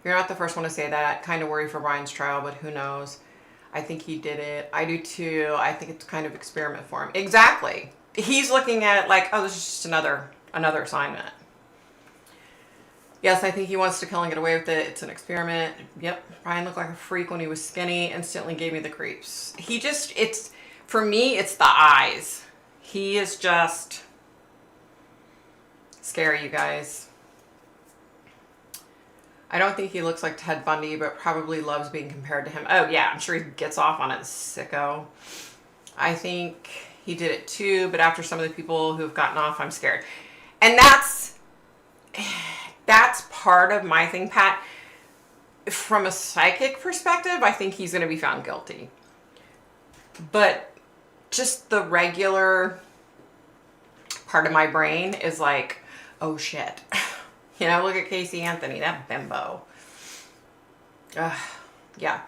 You're not the first one to say that. Kind of worry for Brian's trial, but who knows? I think he did it. I do too. I think it's kind of experiment for him. Exactly. He's looking at it like, oh, this is just another assignment. Yes, I think he wants to kill and get away with it. It's an experiment. Yep. Brian looked like a freak when he was skinny. Instantly gave me the creeps. For me, it's the eyes. He is just scary, you guys. I don't think he looks like Ted Bundy, but probably loves being compared to him. Oh, yeah, I'm sure he gets off on it, sicko. I think he did it too, but after some of the people who have gotten off, I'm scared. And that's part of my thing, Pat. From a psychic perspective, I think he's going to be found guilty. But just the regular part of my brain is like, oh shit. You know, look at Casey Anthony, that bimbo. Yeah.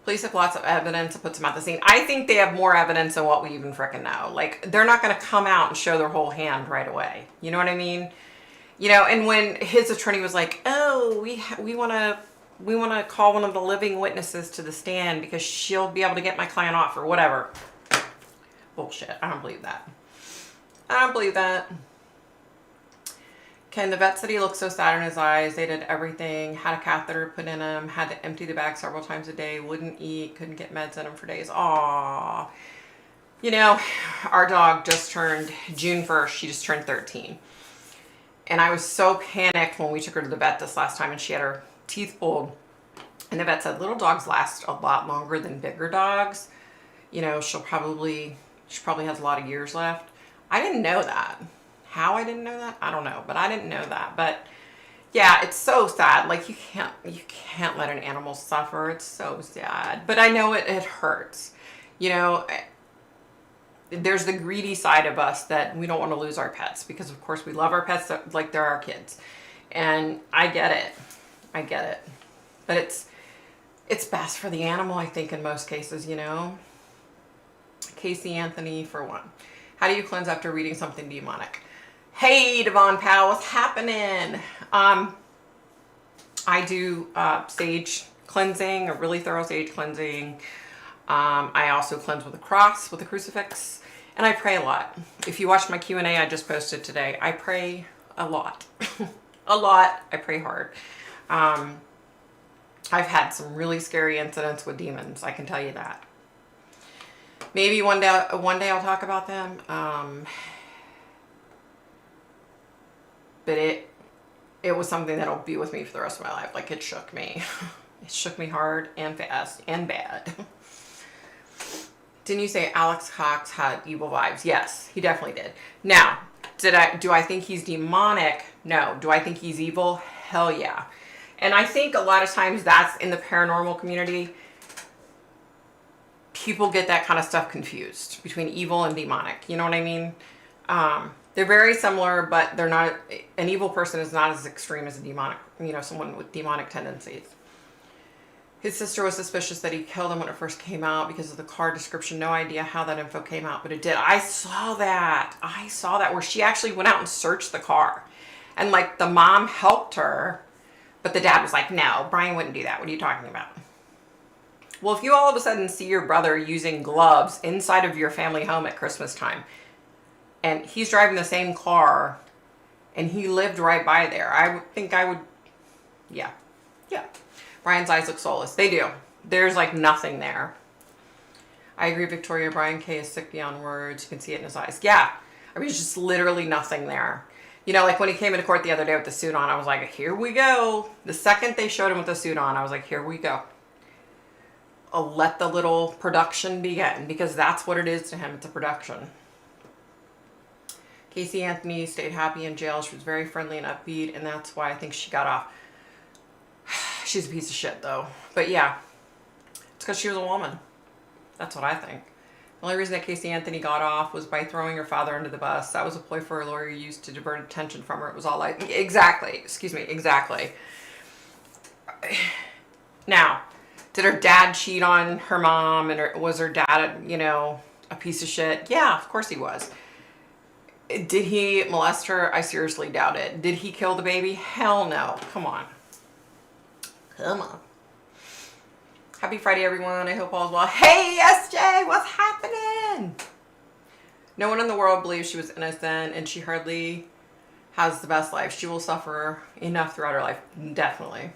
Police have lots of evidence that puts them at the scene. I think they have more evidence than what we even frickin' know. Like, they're not going to come out and show their whole hand right away. You know what I mean? You know, and when his attorney was like, oh, we want to call one of the living witnesses to the stand because she'll be able to get my client off or whatever. Bullshit. I don't believe that. I don't believe that. Ken, the vet said he looked so sad in his eyes. They did everything. Had a catheter put in him. Had to empty the bag several times a day. Wouldn't eat. Couldn't get meds in him for days. Aww. You know, our dog just turned June 1st. She just turned 13. And I was so panicked when we took her to the vet this last time and she had her teeth pulled. And the vet said, little dogs last a lot longer than bigger dogs. You know, she probably has a lot of years left. I didn't know that. How I didn't know that? I don't know, but I didn't know that. But yeah, it's so sad. Like, you can't let an animal suffer. It's so sad. But I know it hurts. You know, there's the greedy side of us that we don't want to lose our pets because, of course, we love our pets like they're our kids. And I get it. But it's best for the animal, I think, in most cases, you know. Casey Anthony, for one. How do you cleanse after reading something demonic? Hey, Devon Powell, what's happening? I do sage cleansing, a really thorough sage cleansing. I also cleanse with a cross, with a crucifix, and I pray a lot. If you watched my Q&A I just posted today, I pray a lot. A lot. I pray hard. I've had some really scary incidents with demons, I can tell you that. Maybe one day I'll talk about them. But it was something that'll be with me for the rest of my life. Like, it shook me. It shook me hard and fast and bad. Didn't you say Alex Cox had evil vibes? Yes, he definitely did. Now, do I think he's demonic? No. Do I think he's evil? Hell yeah. And I think a lot of times that's in the paranormal community. People get that kind of stuff confused between evil and demonic. You know what I mean? They're very similar, but they're not. An evil person is not as extreme as a demonic, you know, someone with demonic tendencies. His sister was suspicious that he killed him when it first came out because of the car description. No idea how that info came out, but it did. I saw that where she actually went out and searched the car. And like the mom helped her, but the dad was like, no, Brian wouldn't do that. What are you talking about? Well, if you all of a sudden see your brother using gloves inside of your family home at Christmas time, and he's driving the same car, and he lived right by there, I would think I would, yeah. Brian's eyes look soulless. They do. There's like nothing there. I agree, Victoria. Brian K is sick beyond words. You can see it in his eyes. Yeah. I mean, it's just literally nothing there. You know, like when he came into court the other day with the suit on, I was like, here we go. The second they showed him with the suit on, I was like, here we go. I'll let the little production begin, because that's what it is to him. It's a production. Casey Anthony stayed happy in jail. She was very friendly and upbeat, and that's why I think she got off. She's a piece of shit, though. But yeah, it's because she was a woman. That's what I think. The only reason that Casey Anthony got off was by throwing her father under the bus. That was a ploy for her lawyer used to divert attention from her. It was all like, exactly. Excuse me, exactly. Now, did her dad cheat on her mom, and was her dad, you know, a piece of shit? Yeah, of course he was. Did he molest her? I seriously doubt it. Did he kill the baby? Hell no. Come on. Come on. Happy Friday, everyone. I hope all's well. Hey, SJ, what's happening? No one in the world believes she was innocent, and she hardly has the best life. She will suffer enough throughout her life. Definitely.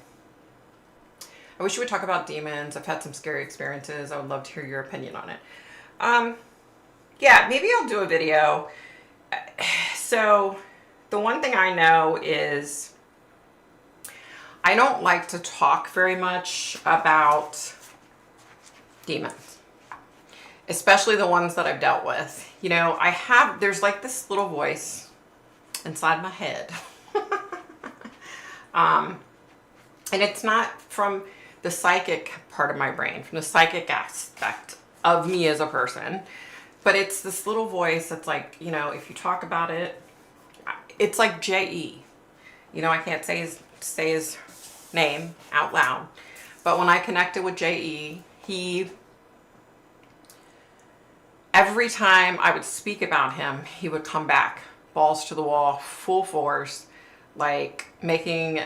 I wish you would talk about demons. I've had some scary experiences. I would love to hear your opinion on it. Yeah, maybe I'll do a video. So the one thing I know is I don't like to talk very much about demons, especially the ones that I've dealt with. You know, there's like this little voice inside my head. And it's not from the psychic part of my brain, from the psychic aspect of me as a person, but it's this little voice that's like, you know, if you talk about it, it's like J.E. You know, I can't say his name out loud, but when I connected with J.E., every time I would speak about him, he would come back, balls to the wall, full force, like making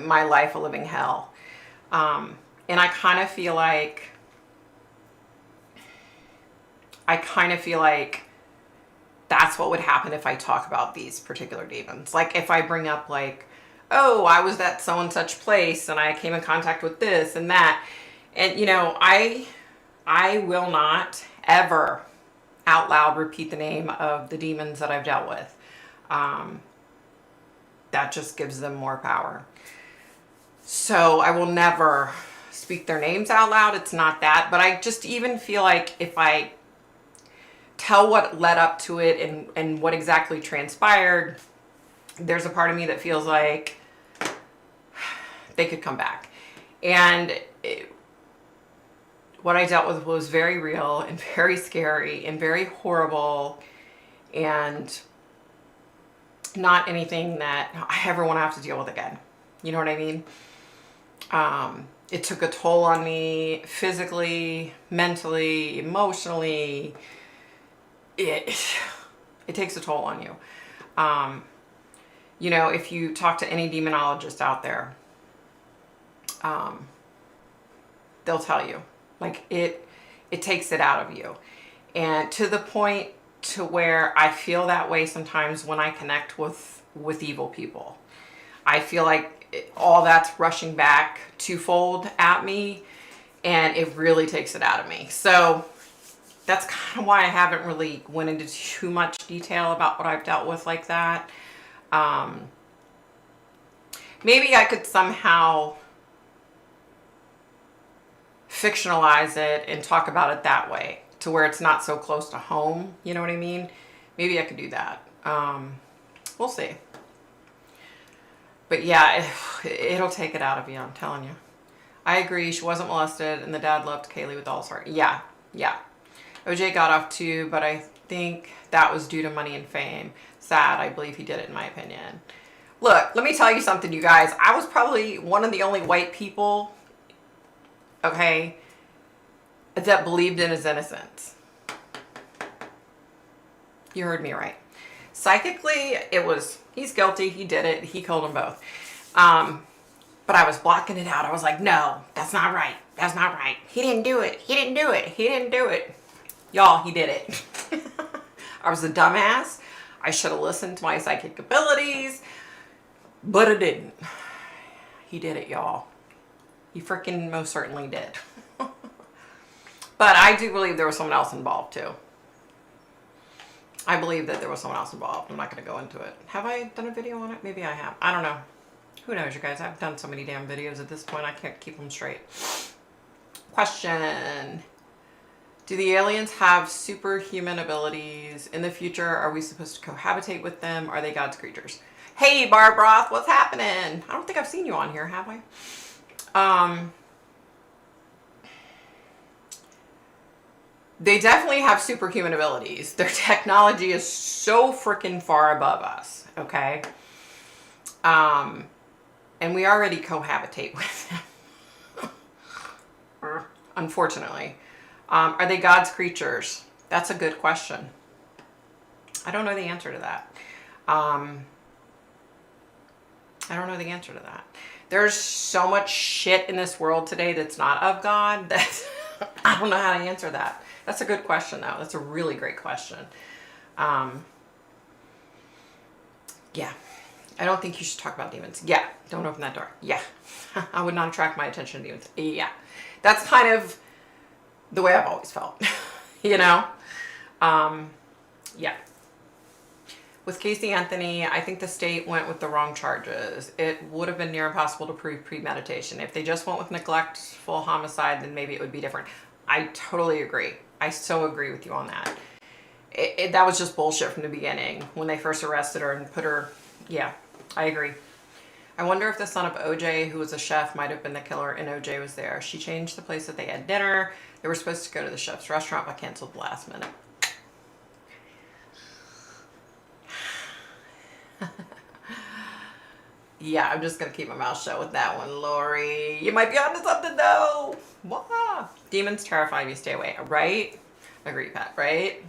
my life a living hell. And I kind of feel like that's what would happen if I talk about these particular demons. Like if I bring up like, oh, I was at so and such place and I came in contact with this and that. And you know, I will not ever out loud repeat the name of the demons that I've dealt with. That just gives them more power. So I will never speak their names out loud. It's not that, but I just even feel like if I tell what led up to it and what exactly transpired, there's a part of me that feels like they could come back. And what I dealt with was very real and very scary and very horrible, and not anything that I ever want to have to deal with again. You know what I mean? It took a toll on me physically, mentally, emotionally. It takes a toll on you. You know, if you talk to any demonologist out there, they'll tell you, like it takes it out of you. And to the point to where I feel that way sometimes when I connect with evil people. I feel like all that's rushing back twofold at me, and it really takes it out of me. So that's kind of why I haven't really went into too much detail about what I've dealt with like that. Maybe I could somehow fictionalize it and talk about it that way to where it's not so close to home. You know what I mean? Maybe I could do that. We'll see. But yeah, it'll take it out of you, I'm telling you. I agree, she wasn't molested, and the dad loved Kaylee with all his heart. Yeah. OJ got off too, but I think that was due to money and fame. Sad, I believe he did it in my opinion. Look, let me tell you something, you guys. I was probably one of the only white people, okay, that believed in his innocence. You heard me right. Psychically, it was, he's guilty, he did it, he killed them both. But I was blocking it out. I was like, no, that's not right. That's not right. He didn't do it. He didn't do it. He didn't do it. Y'all, he did it. I was a dumbass. I should have listened to my psychic abilities, but I didn't. He did it, y'all. He freaking most certainly did. But I do believe there was someone else involved too. I believe that there was someone else involved. I'm not going to go into it. Have I done a video on it? Maybe I have. I don't know. Who knows, you guys? I've done so many damn videos at this point, I can't keep them straight. Question. Do the aliens have superhuman abilities? In the future, are we supposed to cohabitate with them? Are they God's creatures? Hey, Barb Roth, what's happening? I don't think I've seen you on here, have I? They definitely have superhuman abilities. Their technology is so freaking far above us, okay? And we already cohabitate with them. Unfortunately. Are they God's creatures? That's a good question. I don't know the answer to that. I don't know the answer to that. There's so much shit in this world today that's not of God that I don't know how to answer that. That's a good question, though. That's a really great question. Yeah. I don't think you should talk about demons. Yeah. Don't open that door. Yeah. I would not attract my attention to demons. Yeah. That's kind of the way I've always felt. You know? Yeah. With Casey Anthony, I think the state went with the wrong charges. It would have been near impossible to prove premeditation. If they just went with neglectful homicide, then maybe it would be different. I totally agree. I so agree with you on that. That was just bullshit from the beginning when they first arrested her and put her... Yeah, I agree. I wonder if the son of OJ, who was a chef, might have been the killer and OJ was there. She changed the place that they had dinner. They were supposed to go to the chef's restaurant but canceled the last minute. Yeah, I'm just going to keep my mouth shut with that one, Lori. You might be onto something, though. Wah. Demons terrify me. Stay away. Right? Agree, Pat. Right?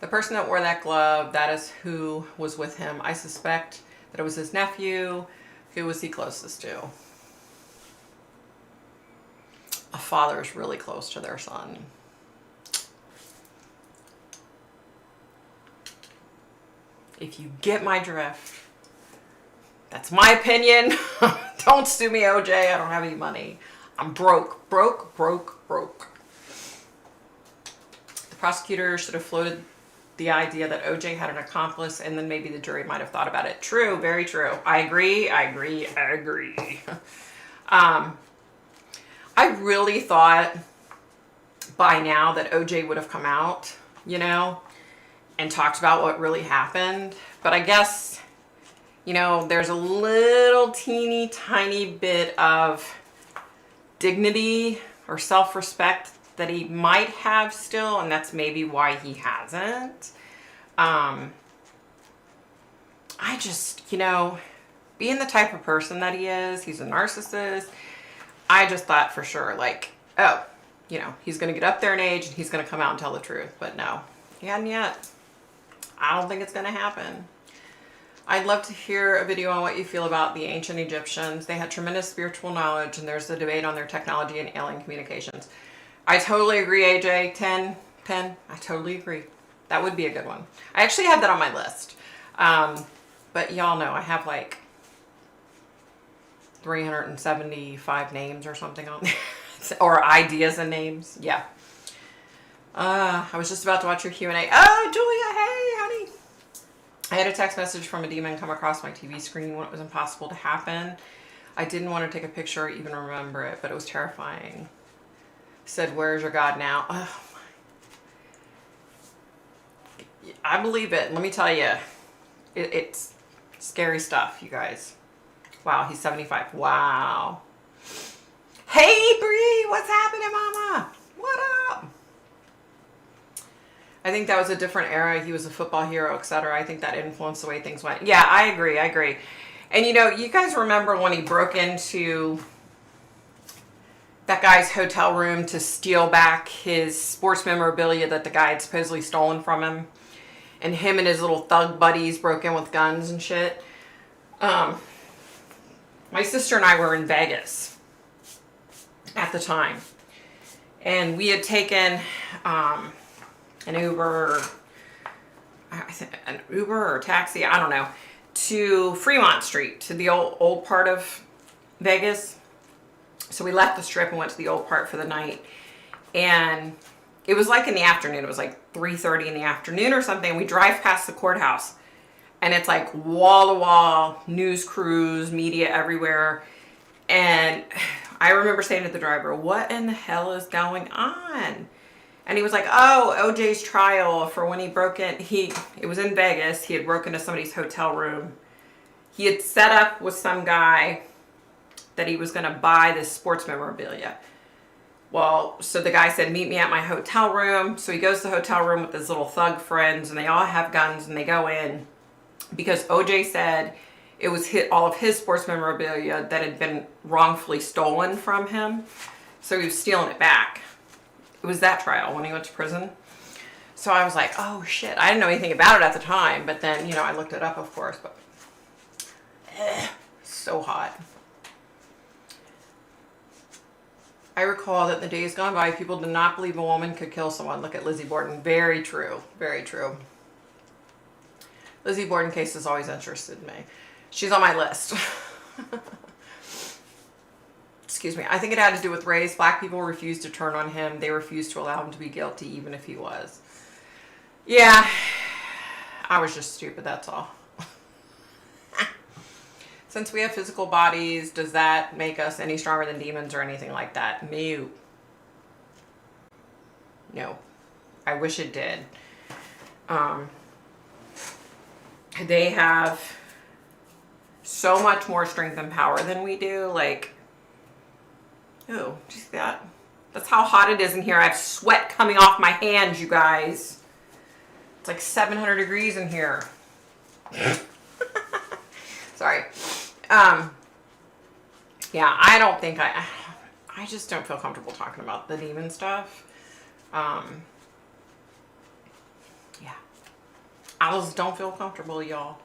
The person that wore that glove, that is who was with him. I suspect that it was his nephew. Who was he closest to? A father is really close to their son. If you get my drift. That's my opinion. Don't sue me, OJ. I don't have any money. I'm broke. Broke. The prosecutor should have floated the idea that OJ had an accomplice and then maybe the jury might have thought about it. True. Very true. I agree. I really thought by now that OJ would have come out, you know, and talked about what really happened. But I guess... You know, there's a little teeny tiny bit of dignity or self-respect that he might have still, and that's maybe why he hasn't. I just, you know, being the type of person that he is, he's a narcissist. I just thought for sure, like, oh, you know, he's going to get up there in age and he's going to come out and tell the truth. But no, he hadn't yet. I don't think it's going to happen. I'd love to hear a video on what you feel about the ancient Egyptians. They had tremendous spiritual knowledge, and there's a debate on their technology and alien communications. I totally agree, AJ. 10. I totally agree. That would be a good one. I actually had that on my list. But y'all know I have like 375 names or something on there. Or ideas and names. Yeah. I was just about to watch your Q&A. Oh, Julia, hey, honey. I had a text message from a demon come across my TV screen when it was impossible to happen. I didn't want to take a picture or even remember it, but it was terrifying. Said, where's your God now? Oh, I believe it. Let me tell you. It's scary stuff, you guys. Wow, he's 75. Wow. Hey, Bree, what's happening, mama? What up? I think that was a different era. He was a football hero, etc. I think that influenced the way things went. Yeah, I agree. And you know, you guys remember when he broke into that guy's hotel room to steal back his sports memorabilia that the guy had supposedly stolen from him? And him and his little thug buddies broke in with guns and shit. My sister and I were in Vegas. at the time. And we had taken an Uber, an Uber or taxi, I don't know, to Fremont Street, to the old part of Vegas. So we left the Strip and went to the old part for the night. And it was like in the afternoon. It was like 3:30 in the afternoon or something. We drive past the courthouse. And it's like wall-to-wall, news crews, media everywhere. And I remember saying to the driver, what in the hell is going on? And he was like, oh, OJ's trial for when he broke in. It was in Vegas. He had broken into somebody's hotel room. He had set up with some guy that he was going to buy this sports memorabilia. Well, so the guy said, meet me at my hotel room. So he goes to the hotel room with his little thug friends, and they all have guns, and they go in because OJ said it was all of his sports memorabilia that had been wrongfully stolen from him. So he was stealing it back. It was that trial when he went to prison. So I was like, oh shit. I didn't know anything about it at the time, but then, I looked it up, of course, but so hot. I recall that the days gone by, people did not believe a woman could kill someone. Look at Lizzie Borden. Very true. Very true. Lizzie Borden case has always interested me. She's on my list. Excuse me. I think it had to do with race. Black people refused to turn on him. They refused to allow him to be guilty, even if he was. Yeah. I was just stupid, that's all. Since we have physical bodies, does that make us any stronger than demons or anything like that? No. No. I wish it did. They have so much more strength and power than we do. Like, oh, do you see that? That's how hot it is in here. I have sweat coming off my hands, you guys. It's like 700 degrees in here. Sorry. Yeah, I don't think I just don't feel comfortable talking about the demon stuff. Yeah. I just don't feel comfortable, y'all.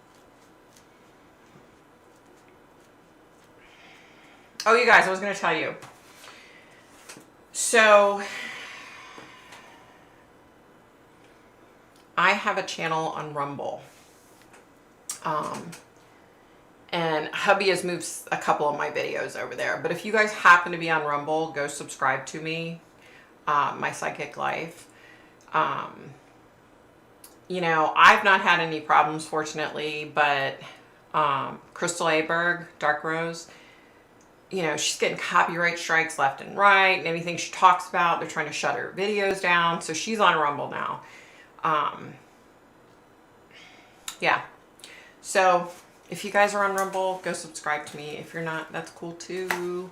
Oh, you guys, I was going to tell you. So, I have a channel on Rumble. And hubby has moved a couple of my videos over there. But if you guys happen to be on Rumble, go subscribe to me, My Psychic Life. I've not had any problems, fortunately, but Crystal Aberg, Dark Rose, she's getting copyright strikes left and right, and anything she talks about, they're trying to shut her videos down. So she's on Rumble now. Yeah. So if you guys are on Rumble, go subscribe to me. If you're not, that's cool too.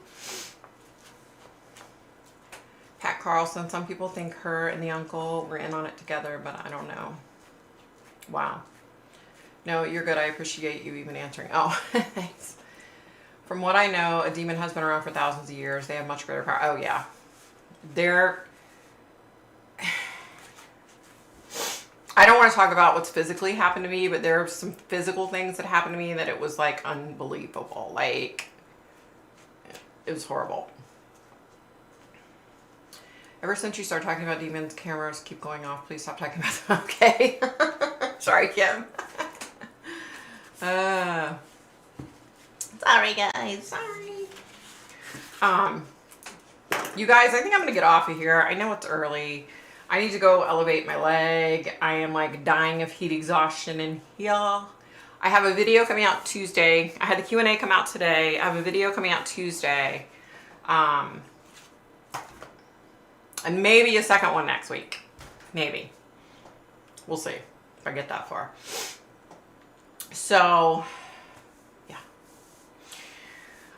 Pat Carlson, some people think her and the uncle were in on it together, but I don't know. Wow. No, you're good. I appreciate you even answering. Oh, thanks. From what I know, a demon has been around for thousands of years. They have much greater power. Oh, yeah. I don't want to talk about what's physically happened to me, but there are some physical things that happened to me that it was, like, unbelievable. Like, it was horrible. Ever since you started talking about demons, cameras keep going off. Please stop talking about them. Okay. Sorry, Kim. Sorry, guys. Sorry. You guys, I think I'm going to get off of here. I know it's early. I need to go elevate my leg. I am like dying of heat exhaustion in here. I have a video coming out Tuesday. I had the Q&A come out today. I have a video coming out Tuesday. And maybe a second one next week. Maybe. We'll see if I get that far. So, yeah.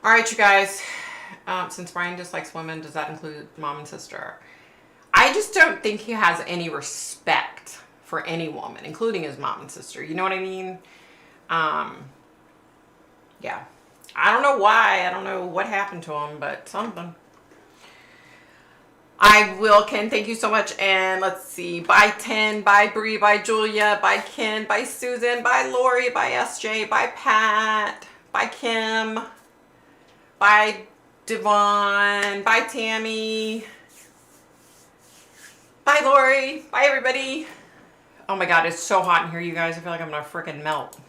All right, you guys. Since Brian dislikes women, does that include mom and sister? I just don't think he has any respect for any woman, including his mom and sister. You know what I mean? Yeah. I don't know why. I don't know what happened to him, but something. I will, Ken. Thank you so much. And let's see. Bye, 10. Bye, Bree. Bye, Julia. Bye, Ken. Bye, Susan. Bye, Lori. Bye, SJ. Bye, Pat. Bye, Kim. Bye, Devon. Bye, Tammy. Bye, Lori. Bye, everybody. Oh my God, it's so hot in here, you guys. I feel like I'm gonna freaking melt.